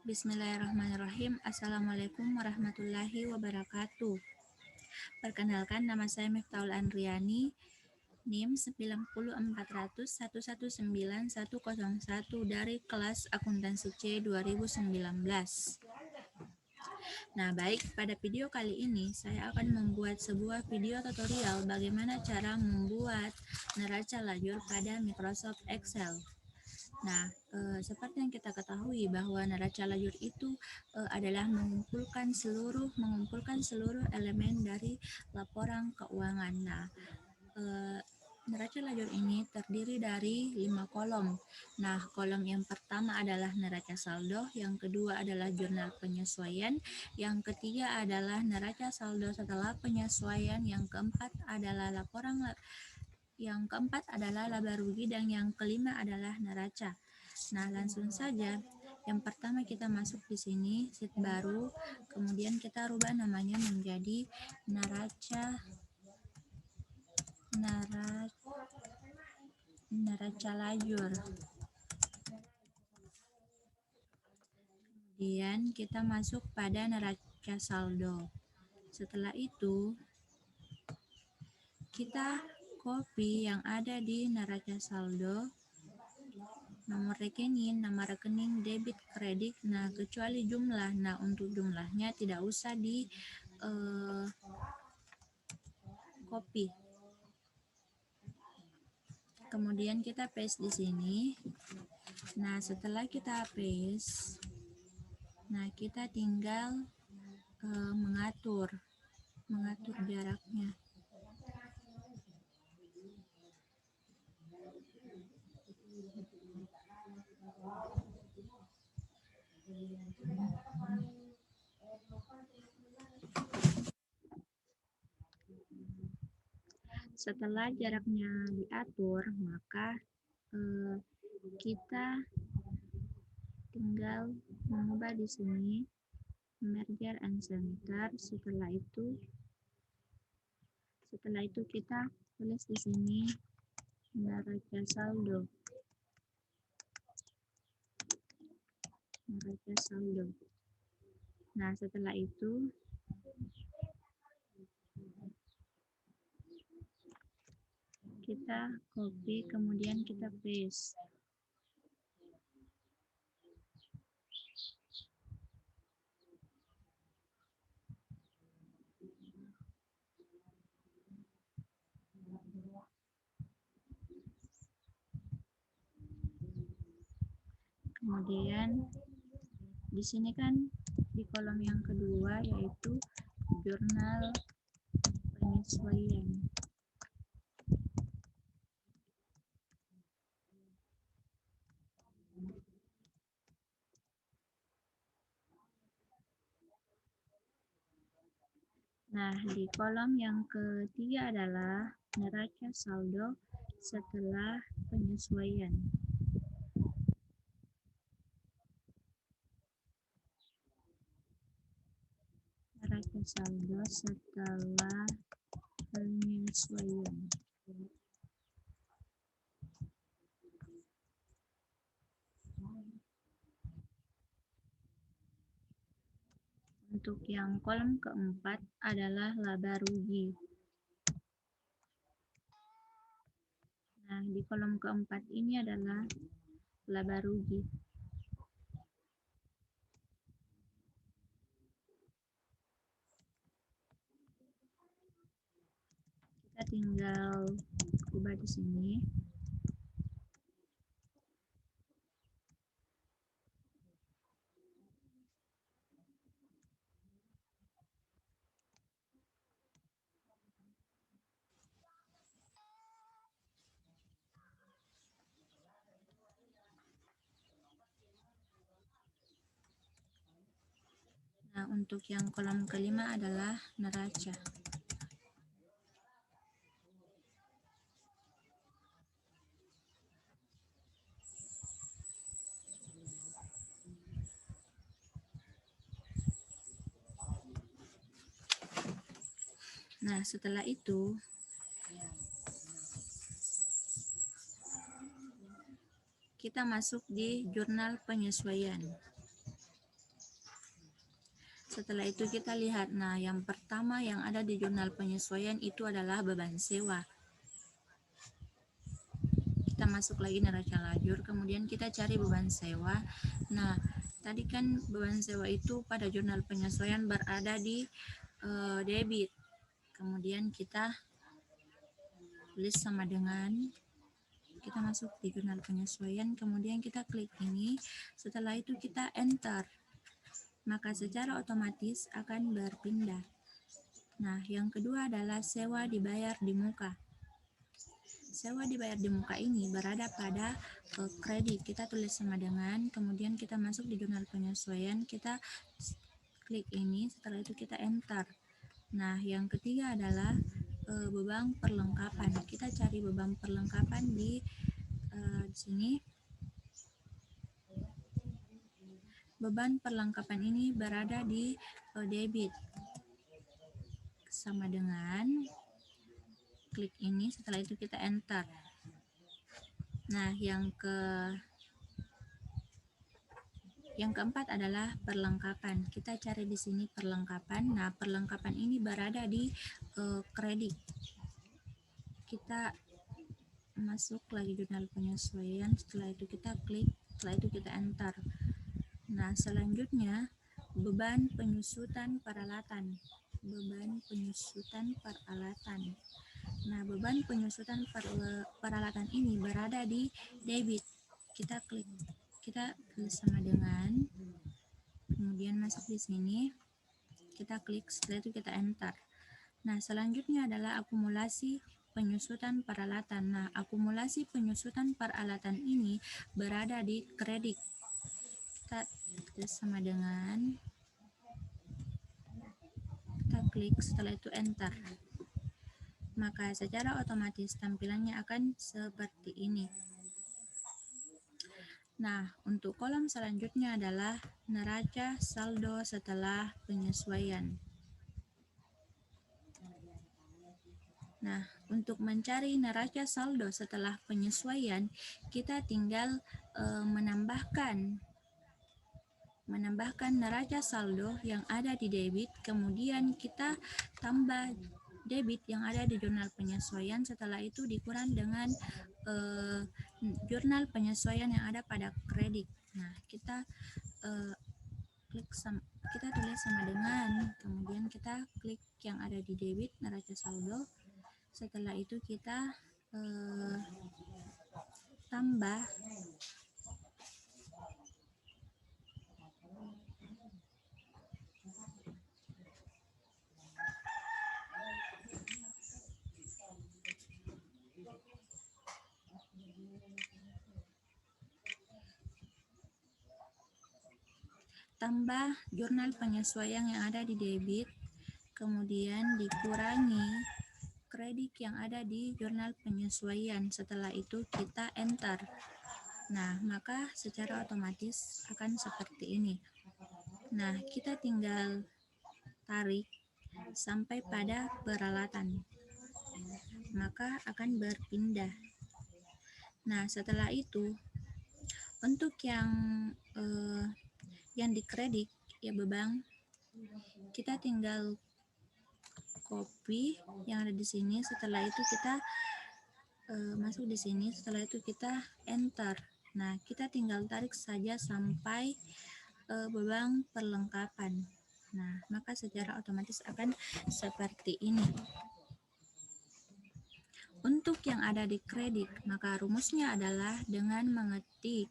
Bismillahirrahmanirrahim. Assalamualaikum warahmatullahi wabarakatuh. Perkenalkan, nama saya Miftahul Andriani, NIM 90400119101 dari kelas akuntansi C 2019. Nah, baik, pada video kali ini saya akan membuat sebuah video tutorial bagaimana cara membuat neraca lajur pada Microsoft Excel. Nah, seperti yang kita ketahui bahwa neraca lajur itu adalah mengumpulkan seluruh elemen dari laporan keuangan. Nah, neraca lajur ini terdiri dari 5 kolom. Nah, kolom yang pertama adalah neraca saldo, yang kedua adalah jurnal penyesuaian, yang ketiga adalah neraca saldo setelah penyesuaian, yang keempat adalah laba rugi, dan yang kelima adalah neraca. Nah, langsung saja. Yang pertama kita masuk di sini, sheet baru, kemudian kita rubah namanya menjadi neraca lajur. Kemudian kita masuk pada neraca saldo. Setelah itu kita copy yang ada di neraca saldo, nomor rekening, debit, kredit, nah kecuali jumlah. Nah, untuk jumlahnya tidak usah di copy. Kemudian kita paste di sini. Nah, setelah kita paste, nah kita tinggal mengatur jaraknya. Setelah jaraknya diatur, maka kita tinggal mengubah di sini merger and center. Setelah itu kita tulis di sini neraca saldo. Nah, setelah itu kita copy, kemudian kita paste. Kemudian di sini kan di kolom yang kedua yaitu jurnal penyesuaian. Nah, di kolom yang ketiga adalah neraca saldo setelah penyesuaian. Neraca saldo setelah penyesuaian. Untuk yang kolom keempat adalah laba rugi. Nah, di kolom keempat ini adalah laba rugi. Kita tinggal ubah di sini. Nah, untuk yang kolom kelima adalah neraca. Nah, setelah itu kita masuk di jurnal penyesuaian. Setelah itu kita lihat, nah yang pertama yang ada di jurnal penyesuaian itu adalah beban sewa. Kita masuk lagi neraca lajur, kemudian kita cari beban sewa. Nah, tadi kan beban sewa itu pada jurnal penyesuaian berada di debit. Kemudian kita tulis sama dengan, kita masuk di jurnal penyesuaian, kemudian kita klik ini. Setelah itu kita enter, maka secara otomatis akan berpindah. Nah, yang kedua adalah sewa dibayar di muka. Sewa dibayar di muka ini berada pada kredit. Kita tulis sama dengan, kemudian kita masuk di jurnal penyesuaian, kita klik ini, setelah itu kita enter. Nah, yang ketiga adalah beban perlengkapan. Kita cari beban perlengkapan di sini. Beban perlengkapan ini berada di debit. Sama dengan klik ini, setelah itu kita enter. Nah, yang keempat adalah perlengkapan. Kita cari di sini perlengkapan. Nah, perlengkapan ini berada di kredit. Kita masuk lagi jurnal penyesuaian, setelah itu kita klik, setelah itu kita enter. Nah, selanjutnya beban penyusutan peralatan. Beban penyusutan peralatan. Nah, beban penyusutan peralatan ini berada di debit. Kita klik, kita tulis sama dengan, kemudian masuk di sini, kita klik, setelah itu kita enter. Nah, selanjutnya adalah akumulasi penyusutan peralatan. Nah, akumulasi penyusutan peralatan ini berada di kredit. Kita tulis sama dengan, kita klik, setelah itu enter. Maka secara otomatis tampilannya akan seperti ini. Nah, untuk kolom selanjutnya adalah neraca saldo setelah penyesuaian. Nah, untuk mencari neraca saldo setelah penyesuaian, kita tinggal menambahkan neraca saldo yang ada di debit, kemudian kita tambah debit yang ada di jurnal penyesuaian, setelah itu dikurang dengan jurnal penyesuaian yang ada pada kredit. Nah, kita kita tulis sama dengan, kemudian kita klik yang ada di debit, neraca saldo. Setelah itu kita tambah jurnal penyesuaian yang ada di debit, kemudian dikurangi kredit yang ada di jurnal penyesuaian. Setelah itu kita enter. Nah, maka secara otomatis akan seperti ini. Nah, kita tinggal tarik sampai pada peralatan, maka akan berpindah. Nah, setelah itu untuk yang dikredit ya beban, kita tinggal copy yang ada di sini. Setelah itu kita masuk di sini, setelah itu kita enter. Nah, kita tinggal tarik saja sampai beban perlengkapan. Nah, maka secara otomatis akan seperti ini. Untuk yang ada di kredit, maka rumusnya adalah dengan mengetik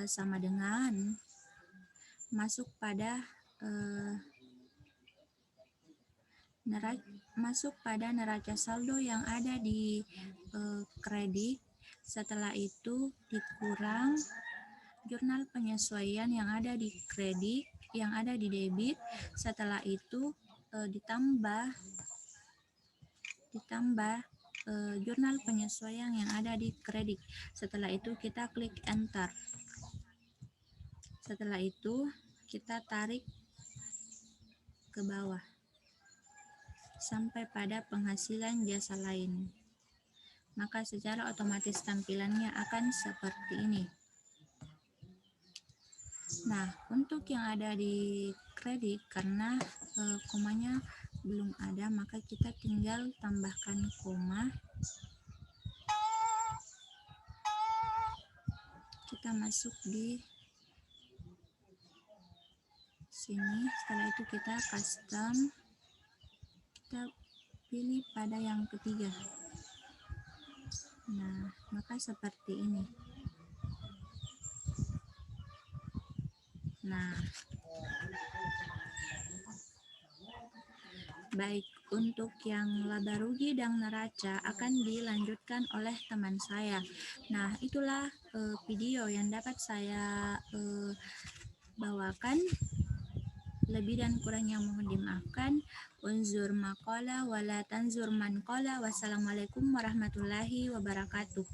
sama dengan masuk pada neraca saldo yang ada di kredit. Setelah itu dikurang jurnal penyesuaian yang ada di kredit, yang ada di debit. Setelah itu ditambah jurnal penyesuaian yang ada di kredit. Setelah itu kita klik enter. Setelah itu kita tarik ke bawah sampai pada penghasilan jasa lain. Maka secara otomatis tampilannya akan seperti ini. Nah, untuk yang ada di kredit karena komanya belum ada, maka kita tinggal tambahkan koma. Kita masuk di sini, setelah itu kita custom, kita pilih pada yang ketiga. Nah, maka seperti ini. Nah, baik, untuk yang laba rugi dan neraca akan dilanjutkan oleh teman saya. Nah, itulah video yang dapat saya bawakan. Lebih dan kurangnya mohon dimaafkan. Unzur maqala wala tanzur man qala. Wassalamualaikum warahmatullahi wabarakatuh.